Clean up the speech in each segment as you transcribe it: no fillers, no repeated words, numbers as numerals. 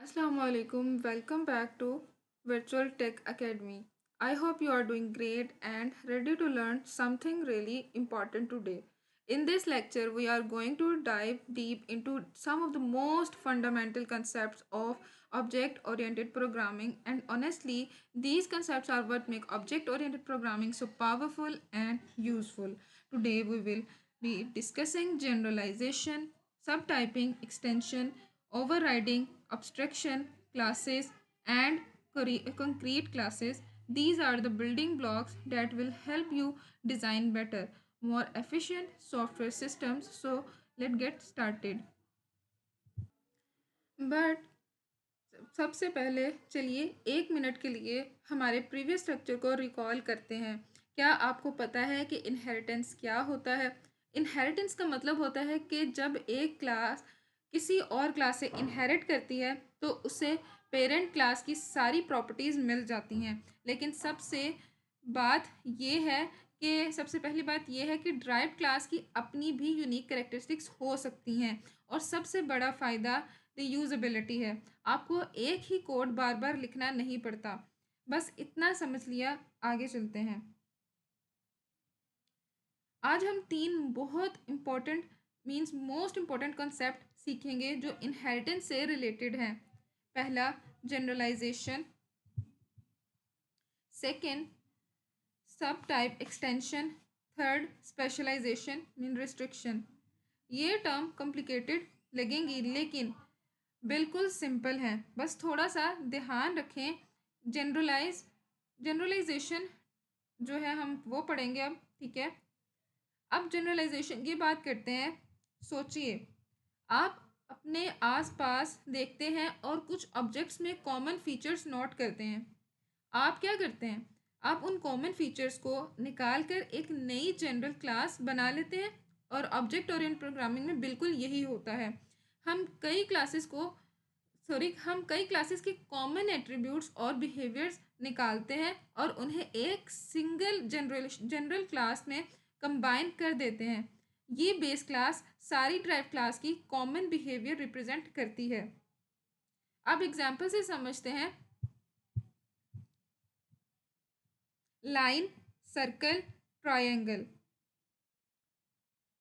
Assalamu alaikum. Welcome back to Virtual Tech Academy. I hope you are doing great and ready to learn something really important today. In this lecture, we are going to dive deep into some of the most fundamental concepts of object oriented programming, and honestly, these concepts are what make object oriented programming so powerful and useful. Today, we will be discussing generalization, subtyping, extension, overriding, abstraction, classes, and concrete classes. These are the building blocks that will help you design better, more efficient software systems. So, let's get started. But सबसे पहले चलिए 1 minute के लिए हमारे previous structure को recall करते हैं। क्या आपको पता है कि इनहेरिटेंस क्या होता है? इनहेरिटेंस का मतलब होता है कि जब एक क्लास किसी और क्लास से इनहेरिट करती है तो उसे पेरेंट क्लास की सारी प्रॉपर्टीज़ मिल जाती हैं। लेकिन बात ये है सबसे पहली बात यह है कि ड्राइव क्लास की अपनी भी यूनिक कैरेक्टरिस्टिक्स हो सकती हैं, और सबसे बड़ा फ़ायदा रीयूजेबिलिटी है। आपको एक ही कोड बार बार लिखना नहीं पड़ता। बस इतना समझ लिया, आगे चलते हैं। आज हम तीन बहुत इम्पोर्टेंट मोस्ट इम्पोर्टेंट कॉन्सेप्ट सीखेंगे जो इनहेरिटेंस से रिलेटेड हैं। पहला, generalisation. Second, subtype extension. Third, specialisation mean restriction. ये टर्म कॉम्प्लिकेटेड लगेंगी लेकिन बिल्कुल सिंपल है। बस थोड़ा सा ध्यान रखें। जनरलाइज जनरलाइजेशन जो है हम वो पढ़ेंगे अब, ठीक है। अब जनरलाइजेशन की बात करते हैं। सोचिए, आप अपने आसपास देखते हैं और कुछ ऑब्जेक्ट्स में कॉमन फीचर्स नोट करते हैं। आप क्या करते हैं? आप उन कॉमन फीचर्स को निकाल कर एक नई जनरल क्लास बना लेते हैं, और ऑब्जेक्ट ओरिएंटेड प्रोग्रामिंग में बिल्कुल यही होता है। हम कई क्लासेस को हम कई क्लासेस के कॉमन एट्रीब्यूट्स और बिहेवियर्स निकालते हैं और उन्हें एक सिंगल जनरल क्लास में कंबाइन कर देते हैं। ये बेस क्लास सारी ड्राइव क्लास की कॉमन बिहेवियर रिप्रेजेंट करती है। अब एग्जाम्पल से समझते हैं। लाइन, सर्कल, ट्रायंगल,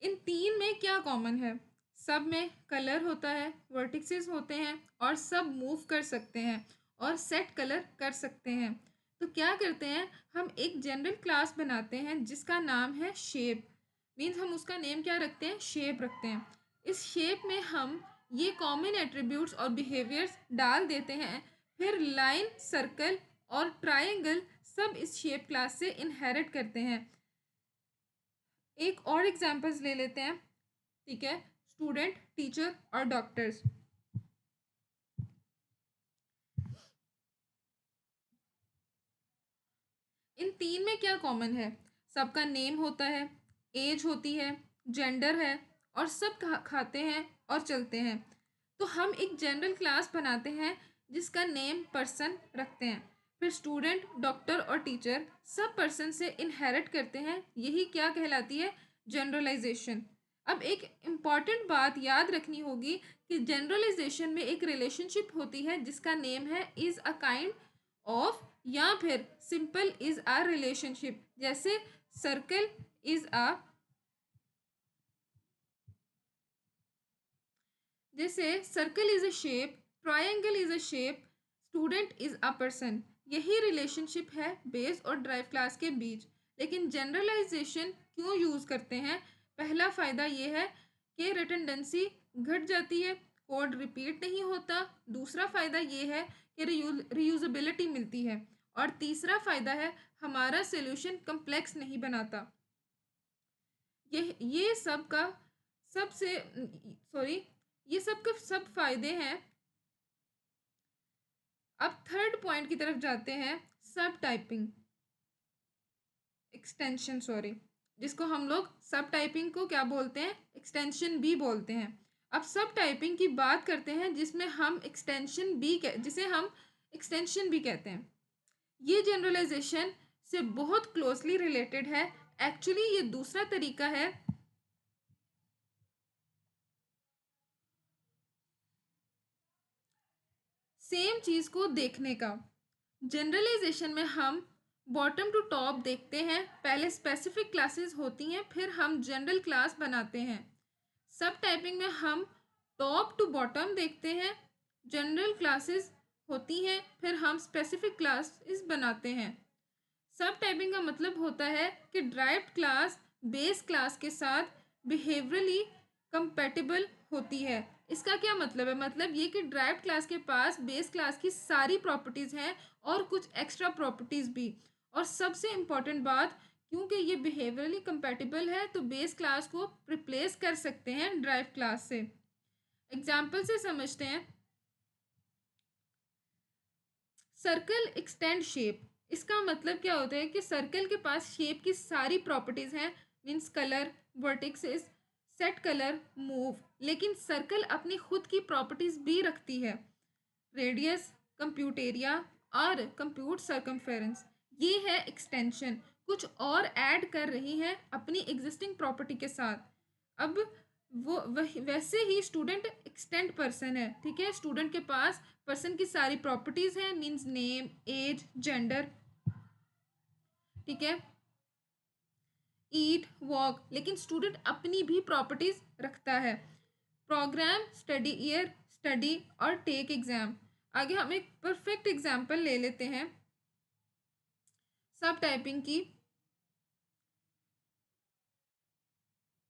इन तीन में क्या कॉमन है? सब में कलर होता है, वर्टिसेस होते हैं, और सब मूव कर सकते हैं और सेट कलर कर सकते हैं। तो क्या करते हैं, हम एक जनरल क्लास बनाते हैं जिसका नाम है शेप। मीन्स हम उसका नेम क्या रखते हैं? शेप रखते हैं। इस शेप में हम ये कॉमन एट्रीब्यूट्स और बिहेवियर्स डाल देते हैं। फिर लाइन, सर्कल और ट्रायंगल सब इस शेप क्लास से इनहेरिट करते हैं। एक और एग्जांपल्स ले लेते हैं, ठीक है। स्टूडेंट, टीचर और डॉक्टर्स। इन तीन में क्या कॉमन है? सबका नेम होता है, एज होती है, जेंडर है, और सब खाते हैं और चलते हैं। तो हम एक जनरल क्लास बनाते हैं जिसका नेम पर्सन रखते हैं। फिर स्टूडेंट, डॉक्टर और टीचर सब पर्सन से इनहेरिट करते हैं। यही क्या कहलाती है? जनरलाइजेशन। अब एक इम्पॉर्टेंट बात याद रखनी होगी कि जनरलाइजेशन में एक रिलेशनशिप होती है जिसका नेम है इज अ काइंड ऑफ, या फिर सिंपल इज अ रिलेशनशिप। जैसे सर्कल इज अ जैसे circle is a shape, triangle is a shape, student is a person. यही रिलेशनशिप है बेस और ड्राइव क्लास के बीच। लेकिन जनरलाइजेशन क्यों यूज करते हैं? पहला फायदा ये है कि रिडंडेंसी घट जाती है, कोड रिपीट नहीं होता। दूसरा फायदा ये है कि रीयूजेबिलिटी मिलती है। और तीसरा फायदा है हमारा सोल्यूशन कम्प्लेक्स नहीं बनाता। ये सब का सबसे सॉरी ये सब के सब फायदे हैं। अब थर्ड पॉइंट की तरफ जाते हैं, सब टाइपिंग एक्सटेंशन, जिसको हम लोग सब टाइपिंग को क्या बोलते हैं? एक्सटेंशन भी बोलते हैं। अब सब टाइपिंग की बात करते हैं जिसमें हम जिसे हम एक्सटेंशन भी कहते हैं। ये जनरलाइजेशन से बहुत क्लोजली रिलेटेड है। एक्चुअली ये दूसरा तरीका है सेम चीज़ को देखने का। जनरलाइजेशन में हम बॉटम टू टॉप देखते हैं, पहले स्पेसिफिक क्लासेस होती हैं फिर हम जनरल क्लास बनाते हैं। सब टाइपिंग में हम टॉप टू बॉटम देखते हैं, जनरल क्लासेस होती हैं फिर हम स्पेसिफिक क्लासेस बनाते हैं। सब टाइपिंग का मतलब होता है कि ड्राइव्ड क्लास बेस क्लास के साथ बिहेवियरली कंपेटिबल होती है। इसका क्या मतलब है? मतलब ये कि ड्राइव्ड क्लास के पास बेस क्लास की सारी प्रॉपर्टीज़ हैं और कुछ एक्स्ट्रा प्रॉपर्टीज़ भी। और सबसे इम्पॉर्टेंट बात, क्योंकि ये बिहेवियरली कंपेटिबल है तो बेस क्लास को रिप्लेस कर सकते हैं ड्राइव क्लास से। एग्जाम्पल से समझते हैं। सर्कल एक्सटेंड शेप, इसका मतलब क्या होता है कि सर्कल के पास शेप की सारी प्रॉपर्टीज हैं, means colour, vertices, set colour, move, लेकिन सर्कल अपनी खुद की प्रॉपर्टीज भी रखती है, रेडियस, कंप्यूट एरिया और कंप्यूट सर्कमफेरेंस। ये है एक्सटेंशन, कुछ और ऐड कर रही है अपनी एग्जिस्टिंग प्रॉपर्टी के साथ। अब वैसे ही स्टूडेंट एक्सटेंड पर्सन है, ठीक है। स्टूडेंट के पास पर्सन की सारी प्रॉपर्टीज हैं, मीन्स नेम, एज, जेंडर, ठीक है, ईट, वॉक, लेकिन स्टूडेंट अपनी भी प्रॉपर्टीज रखता है। प्रोग्राम, स्टडी ईयर, स्टडी और टेक एग्जाम। आगे हम एक परफेक्ट एग्जाम्पल ले लेते हैं सब टाइपिंग की।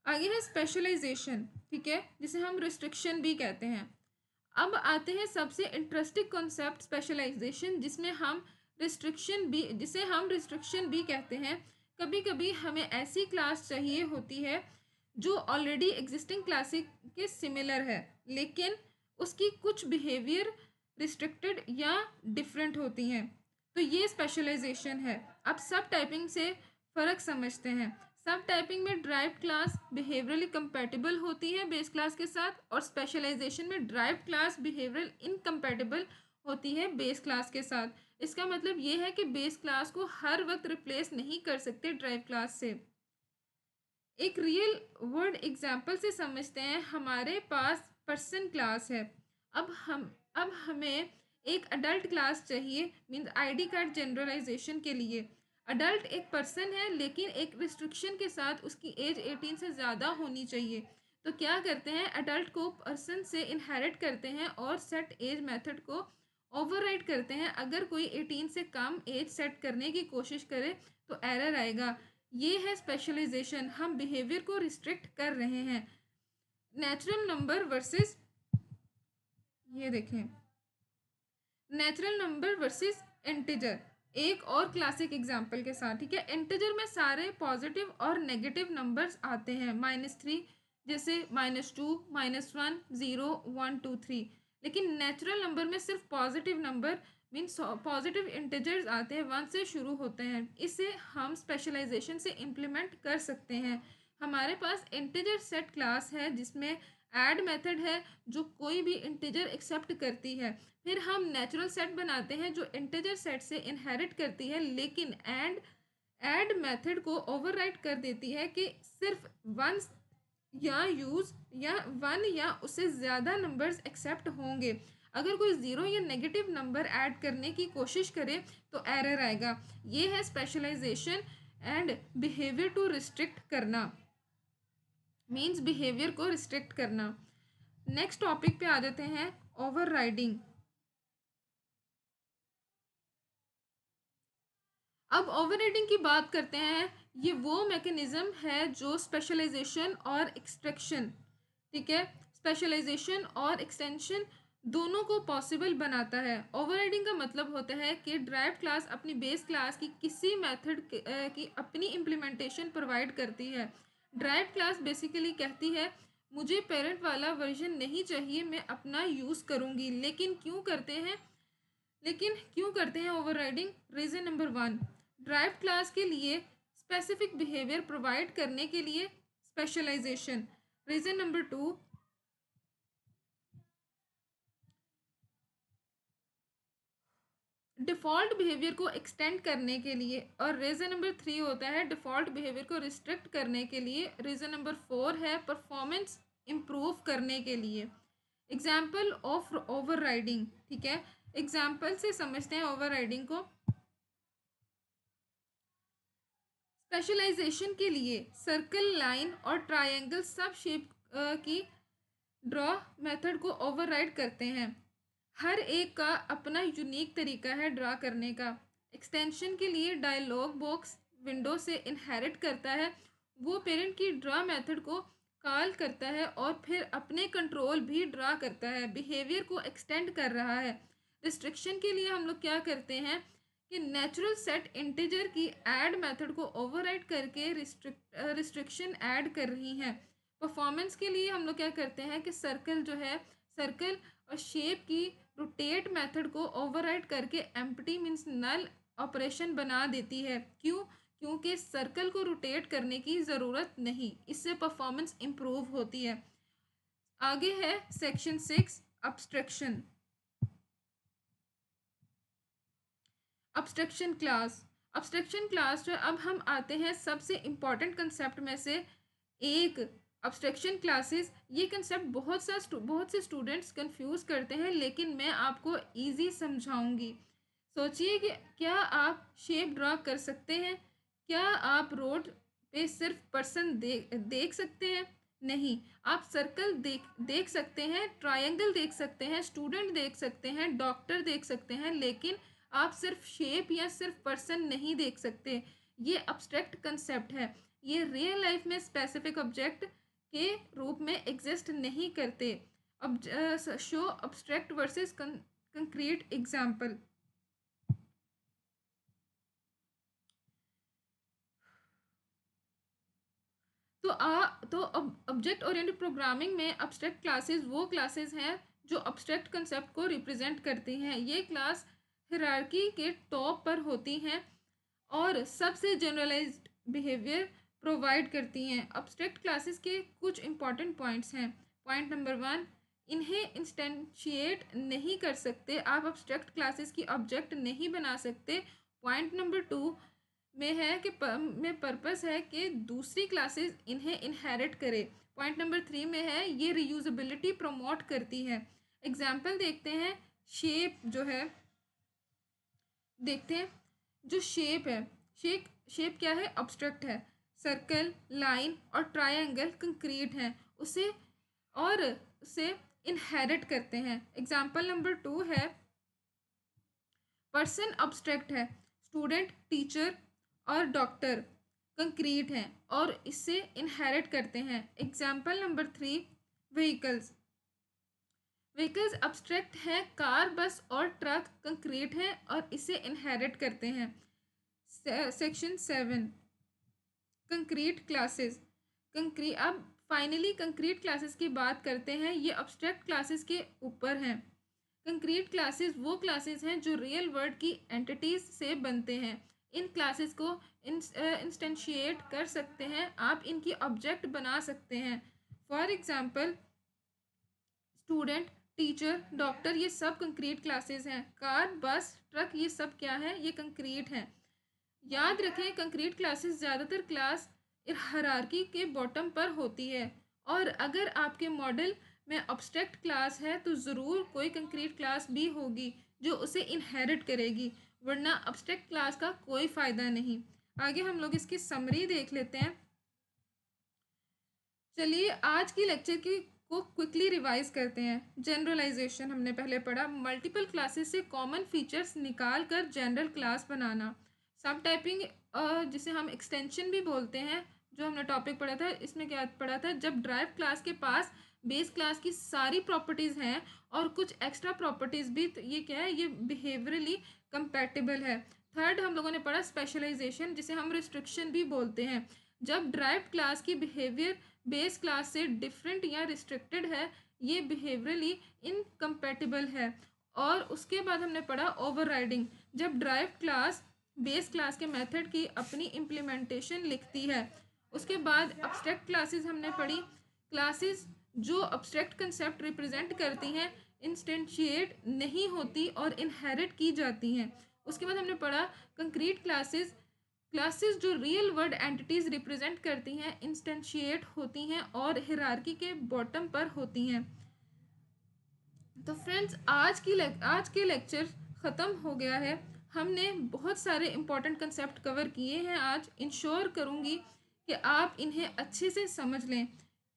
आगे है स्पेशलाइजेशन, ठीक है, जिसे हम रिस्ट्रिक्शन भी कहते हैं। अब आते हैं सबसे इंटरेस्टिंग कॉन्सेप्ट स्पेशलाइजेशन, जिसे हम रिस्ट्रिक्शन भी कहते हैं। कभी कभी हमें ऐसी क्लास चाहिए होती है जो ऑलरेडी एग्जिस्टिंग क्लासिक के सिमिलर है, लेकिन उसकी कुछ बिहेवियर रिस्ट्रिक्टेड या डिफरेंट होती हैं, तो ये स्पेशलाइजेशन है। अब सब टाइपिंग से फ़र्क समझते हैं। सब टाइपिंग में ड्राइव क्लास बिहेवियरली कंपेटिबल होती है बेस क्लास के साथ, और स्पेशलाइजेशन में ड्राइव क्लास बिहेवियरल इनकम्पेटिबल होती है बेस क्लास के साथ। इसका मतलब ये है कि बेस क्लास को हर वक्त रिप्लेस नहीं कर सकते ड्राइव क्लास से। एक रियल वर्ड एग्जाम्पल से समझते हैं। हमारे पास पर्सन क्लास है। अब हमें एक अडल्ट क्लास चाहिए, मीन्स आईडी कार्ड जनरलाइजेशन के लिए। अडल्ट एक पर्सन है लेकिन एक रिस्ट्रिक्शन के साथ, उसकी एज 18 से ज़्यादा होनी चाहिए। तो क्या करते हैं, अडल्ट को पर्सन से इनहेरिट करते हैं और सेट एज मेथड को ओवरराइड करते हैं। अगर कोई 18 से कम एज सेट करने की कोशिश करे तो एरर आएगा। ये है स्पेशलाइजेशन, हम बिहेवियर को रिस्ट्रिक्ट कर रहे हैं। नेचुरल नंबर वर्सेस, ये देखें, नेचुरल नंबर वर्सेस इंटीजर, एक और क्लासिक एग्जांपल के साथ, ठीक है। इंटीजर में सारे पॉजिटिव और नेगेटिव नंबर्स आते हैं, -3 जैसे -2, -1, 0, 1, 2, 3। लेकिन नेचुरल नंबर में सिर्फ positive number, means positive integers आते हैं, 1 से शुरू होते हैं। इसे हम स्पेशलाइजेशन से इम्प्लीमेंट कर सकते हैं। हमारे पास इंटीजर सेट क्लास है जिसमें ऐड मेथड है जो कोई भी इंटीजर एक्सेप्ट करती है। फिर हम नेचुरल सेट बनाते हैं जो इंटीजर सेट से इनहेरिट करती है, लेकिन ऐड मेथड को ओवरराइड कर देती है कि सिर्फ वन या वन या उससे ज़्यादा नंबर्स एक्सेप्ट होंगे। अगर कोई ज़ीरो या नेगेटिव नंबर ऐड करने की कोशिश करे तो एरर आएगा। ये है specialisation and behaviour to restrict करना, मीन्स बिहेवियर को रिस्ट्रिक्ट करना। नेक्स्ट टॉपिक पे आ जाते हैं, ओवरराइडिंग। अब ओवरराइडिंग की बात करते हैं। ये वो मैकेनिज्म है जो स्पेशलाइजेशन और एक्सट्रैक्शन, ठीक है, स्पेशलाइजेशन और एक्सटेंशन दोनों को पॉसिबल बनाता है। ओवरराइडिंग का मतलब होता है कि ड्राइव क्लास अपनी बेस क्लास की किसी मेथड की अपनी इम्प्लीमेंटेशन प्रोवाइड करती है। ड्राइव क्लास बेसिकली कहती है मुझे पेरेंट वाला वर्जन नहीं चाहिए, मैं अपना यूज़ करूँगी। लेकिन क्यों करते हैं overriding? Reason number 1, drive class के लिए स्पेसिफिक बिहेवियर प्रोवाइड करने के लिए specialisation. Reason number 2, default behaviour को एक्सटेंड करने के लिए। और रीज़न नंबर 3 होता है डिफ़ॉल्ट बिहेवियर को रिस्ट्रिक्ट करने के लिए। रीज़न नंबर 4 है परफॉर्मेंस इम्प्रूव करने के लिए। एग्जाम्पल ऑफ ओवर राइडिंग, ठीक है, एग्जाम्पल से समझते हैं ओवर राइडिंग को। स्पेशलाइजेशन के लिए सर्कल, लाइन और ट्रायंगल सब शेप की ड्रॉ मेथड को ओवरराइड करते हैं। हर एक का अपना यूनिक तरीका है ड्रा करने का। एक्सटेंशन के लिए डायलॉग बॉक्स विंडो से इनहेरिट करता है, वो पेरेंट की ड्रा मेथड को कॉल करता है और फिर अपने कंट्रोल भी ड्रा करता है, बिहेवियर को एक्सटेंड कर रहा है। रिस्ट्रिक्शन के लिए हम लोग क्या करते हैं कि नेचुरल सेट इंटीजर की ऐड मेथड को ओवरराइड करके रिस्ट्रिक्शन ऐड कर रही हैं। परफॉर्मेंस के लिए हम लोग क्या करते हैं कि सर्कल जो है, सर्कल और शेप की रोटेट मेथड को ओवरराइड करके एम्प्टी मीन्स नल ऑपरेशन बना देती है। क्यों? क्योंकि सर्कल को रोटेट करने की ज़रूरत नहीं, इससे परफॉर्मेंस इम्प्रूव होती है। आगे है section 6 abstraction. Abstraction class, abstraction class जो अब हम आते हैं सबसे इम्पॉर्टेंट कंसेप्ट में से एक, अब्स्ट्रक्शन क्लासेस। ये कंसेप्ट बहुत से स्टूडेंट्स कंफ्यूज करते हैं, लेकिन मैं आपको इजी समझाऊंगी। सोचिए कि क्या आप शेप ड्रॉ कर सकते हैं? क्या आप रोड पे सिर्फ पर्सन देख सकते हैं? नहीं, आप सर्कल देख सकते हैं, ट्रायंगल देख सकते हैं, स्टूडेंट देख सकते हैं, डॉक्टर देख सकते हैं, लेकिन आप सिर्फ शेप या सिर्फ पर्सन नहीं देख सकते। ये अब्स्ट्रैक्ट कंसेप्ट है, ये रियल लाइफ में स्पेसिफिक ऑब्जेक्ट के रूप में एग्जिस्ट नहीं करते। अब show abstract versus concrete example. तो ऑब्जेक्ट ओरिएंटेड प्रोग्रामिंग में अब्स्ट्रैक्ट क्लासेस वो क्लासेस हैं जो अब्स्ट्रैक्ट कंसेप्ट को रिप्रेजेंट करती हैं। ये क्लास हायरार्की के टॉप पर होती हैं और सबसे जनरलाइज्ड बिहेवियर प्रोवाइड करती हैं। अब्स्ट्रैक्ट क्लासेस के कुछ इंपॉर्टेंट पॉइंट्स हैं। पॉइंट नंबर 1, इन्हें इंस्टेंशिएट नहीं कर सकते, आप अब्स्ट्रैक्ट क्लासेस की ऑब्जेक्ट नहीं बना सकते। पॉइंट नंबर 2 में है कि में पर्पस है कि दूसरी क्लासेस इन्हें इनहेरिट करे। पॉइंट नंबर 3 में है ये रीयूजेबिलिटी प्रमोट करती है। एग्जाम्पल देखते हैं, शेप जो है, देखते हैं जो शेप है, शेप क्या है? अब्स्ट्रैक्ट है। सर्कल, लाइन और ट्रायंगल कंक्रीट हैं, उसे और उसे इनहेरिट करते हैं। एग्जाम्पल नंबर 2 है, पर्सन अब्स्ट्रैक्ट है, स्टूडेंट, टीचर और डॉक्टर कंक्रीट हैं और इससे इनहेरिट करते हैं। Example number 3, vehicles, vehicles abstract हैं, कार, बस और ट्रक कंक्रीट हैं और इसे इनहेरिट करते हैं। Section 7 concrete classes. अब फाइनली कंक्रीट क्लासेस की बात करते हैं, ये अब्स्ट्रैक्ट क्लासेस के ऊपर हैं। कंक्रीट क्लासेस वो क्लासेस हैं जो रियल वर्ल्ड की एंटिटीज से बनते हैं। इन क्लासेस को इंस्टेंशिएट कर सकते हैं, आप इनकी ऑब्जेक्ट बना सकते हैं। For example, student, teacher, doctor, ये सब कंक्रीट क्लासेस हैं। कार, बस, ट्रक, ये सब क्या है? ये कंक्रीट हैं। याद रखें, कंक्रीट क्लासेस ज़्यादातर क्लास हायरार्की के बॉटम पर होती है और अगर आपके मॉडल में अब्स्ट्रैक्ट क्लास है तो ज़रूर कोई कंक्रीट क्लास भी होगी जो उसे इनहेरिट करेगी, वरना अब्स्ट्रैक्ट क्लास का कोई फ़ायदा नहीं। आगे हम लोग इसकी समरी देख लेते हैं। चलिए आज की लेक्चर की को क्विकली रिवाइज करते हैं। जनरलाइजेशन हमने पहले पढ़ा, मल्टीपल क्लासेस से कॉमन फीचर्स निकाल कर जनरल क्लास बनाना। सब टाइपिंग, जिसे हम एक्सटेंशन भी बोलते हैं, जो हमने टॉपिक पढ़ा था, इसमें क्या पढ़ा था? जब ड्राइव क्लास के पास बेस क्लास की सारी प्रॉपर्टीज़ हैं और कुछ एक्स्ट्रा प्रॉपर्टीज़ भी, तो ये क्या है? ये बिहेवियरली कंपैटिबल है। थर्ड हम लोगों ने पढ़ा स्पेशलाइजेशन, जिसे हम रिस्ट्रिक्शन भी बोलते हैं। जब ड्राइव क्लास की बिहेवियर बेस क्लास से डिफरेंट या रिस्ट्रिक्टेड है, ये बिहेवियरली इनकम्पैटिबल है। और उसके बाद हमने पढ़ा ओवरराइडिंग, जब ड्राइव क्लास बेस क्लास के मेथड की अपनी इम्प्लीमेंटेशन लिखती है। उसके बाद अब्स्ट्रैक्ट क्लासेस हमने पढ़ी, क्लासेस जो अब्स्ट्रैक्ट कंसेप्ट रिप्रेजेंट करती हैं इंस्टेंशिएट नहीं होती और इनहेरिट की जाती हैं। उसके बाद हमने पढ़ा कंक्रीट क्लासेस, क्लासेस जो रियल वर्ल्ड एंटिटीज़ रिप्रेजेंट करती हैं इंस्टेंशिएट होती हैं और हायरार्की के बॉटम पर होती हैं। तो फ्रेंड्स आज के लेक्चर ख़त्म हो गया है। हमने बहुत सारे इम्पोर्टेंट कंसेप्ट कवर किए हैं आज। इंश्योर करूँगी कि आप इन्हें अच्छे से समझ लें,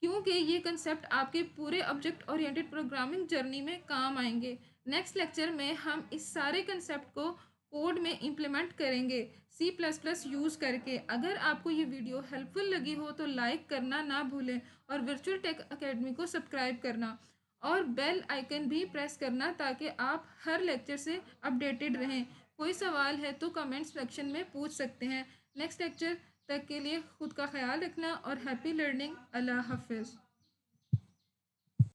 क्योंकि ये कंसेप्ट आपके पूरे ऑब्जेक्ट ओरिएंटेड प्रोग्रामिंग जर्नी में काम आएंगे। नेक्स्ट लेक्चर में हम इस सारे कंसेप्ट को कोड में इम्प्लीमेंट करेंगे C++ यूज़ करके। अगर आपको ये वीडियो हेल्पफुल लगी हो तो लाइक करना ना भूलें और वर्चुअल टेक अकेडमी को सब्सक्राइब करना और बेल आइकन भी प्रेस करना, ताकि आप हर लेक्चर से अपडेटेड रहें। कोई सवाल है तो कमेंट सेक्शन में पूछ सकते हैं। नेक्स्ट लेक्चर तक के लिए खुद का ख्याल रखना और हैप्पी लर्निंग। अल्लाह हाफिज़।